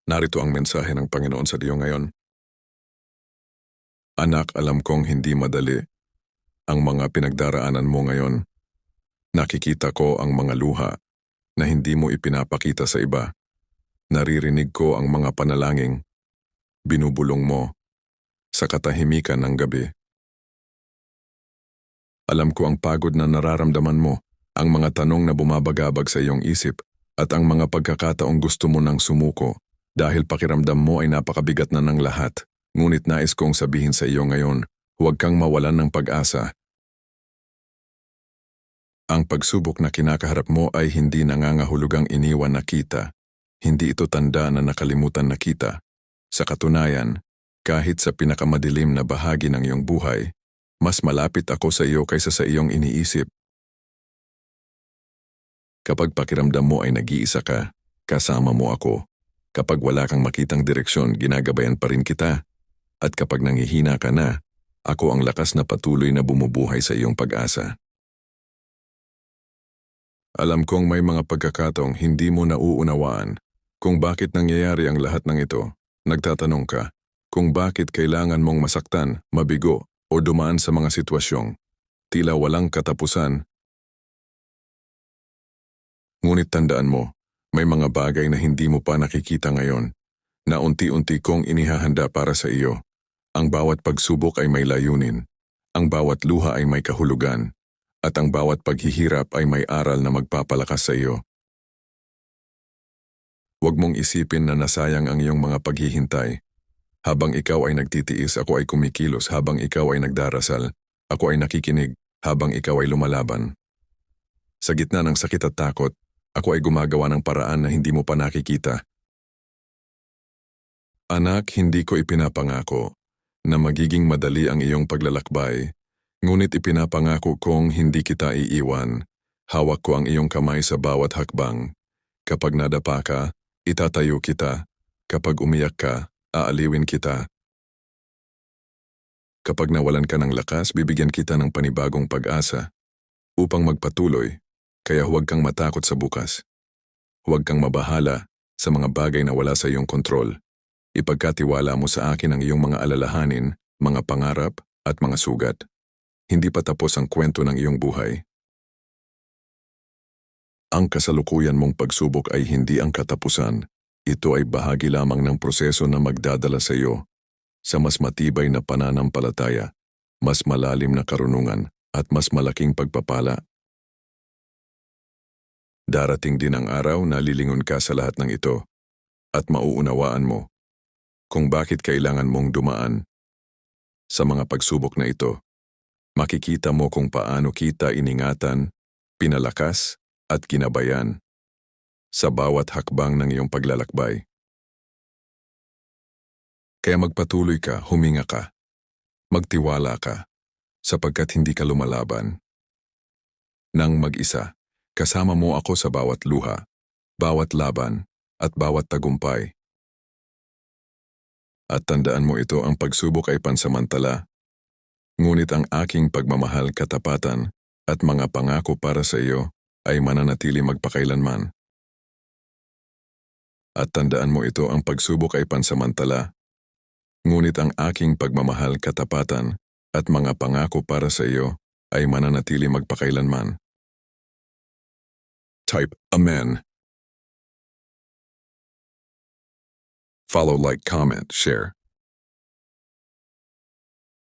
Narito ang mensahe ng Panginoon sa iyo ngayon. Anak, alam kong hindi madali ang mga pinagdaraanan mo ngayon. Nakikita ko ang mga luha na hindi mo ipinapakita sa iba. Naririnig ko ang mga panalangin, binubulong mo sa katahimikan ng gabi. Alam ko ang pagod na nararamdaman mo, ang mga tanong na bumabagabag sa iyong isip, at ang mga pagkakataong gusto mo nang sumuko dahil pakiramdam mo ay napakabigat na ng lahat. Ngunit nais kong sabihin sa iyo ngayon, huwag kang mawalan ng pag-asa. Ang pagsubok na kinakaharap mo ay hindi nangangahulugang iniwan na kita. Hindi ito tanda na nakalimutan na kita. Sa katunayan, kahit sa pinakamadilim na bahagi ng iyong buhay, mas malapit ako sa iyo kaysa sa iyong iniisip. Kapag pakiramdam mo ay nag-iisa ka, kasama mo ako. Kapag wala kang makitang direksyon, ginagabayan pa rin kita. At kapag nanghihina ka na, ako ang lakas na patuloy na bumubuhay sa iyong pag-asa. Alam kong may mga pagkakataong hindi mo nauunawaan kung bakit nangyayari ang lahat ng ito. Nagtatanong ka kung bakit kailangan mong masaktan, mabigo, o dumaan sa mga sitwasyong tila walang katapusan. Ngunit tandaan mo, may mga bagay na hindi mo pa nakikita ngayon na unti-unti kong inihahanda para sa iyo. Ang bawat pagsubok ay may layunin, ang bawat luha ay may kahulugan, at ang bawat paghihirap ay may aral na magpapalakas sa iyo. Huwag mong isipin na nasayang ang iyong mga paghihintay. Habang ikaw ay nagtitiis, ako ay kumikilos. Habang ikaw ay nagdarasal, ako ay nakikinig. Habang ikaw ay lumalaban. Sa gitna ng sakit at takot, ako ay gumagawa ng paraan na hindi mo pa nakikita. Anak, hindi ko ipinapangako na magiging madali ang iyong paglalakbay, ngunit ipinapangako kong hindi kita iiwan. Hawak ko ang iyong kamay sa bawat hakbang. Kapag nadapa ka, itatayo kita. Kapag umiyak ka, aaliwin kita. Kapag nawalan ka ng lakas, bibigyan kita ng panibagong pag-asa upang magpatuloy, kaya huwag kang matakot sa bukas. Huwag kang mabahala sa mga bagay na wala sa iyong kontrol. Ipagkatiwala mo sa akin ang iyong mga alalahanin, mga pangarap, at mga sugat. Hindi pa tapos ang kwento ng iyong buhay. Ang kasalukuyan mong pagsubok ay hindi ang katapusan. Ito ay bahagi lamang ng proseso na magdadala sa iyo sa mas matibay na pananampalataya, mas malalim na karunungan, at mas malaking pagpapala. Darating din ang araw na lilingon ka sa lahat ng ito at mauunawaan mo kung bakit kailangan mong dumaan sa mga pagsubok na ito. Makikita mo kung paano kita iningatan, pinalakas, at ginabayan sa bawat hakbang ng iyong paglalakbay. Kaya magpatuloy ka, huminga ka, magtiwala ka, sapagkat hindi ka lumalaban nang mag-isa. Kasama mo ako sa bawat luha, bawat laban, at bawat tagumpay. At tandaan mo ito, ang pagsubok ay pansamantala. Ngunit ang aking pagmamahal, katapatan, at mga pangako para sa iyo ay mananatili magpakailanman. At tandaan mo ito, ang pagsubok ay pansamantala. Ngunit ang aking pagmamahal, katapatan, at mga pangako para sa iyo ay mananatili magpakailanman. Type Amen. Follow, like, comment, share.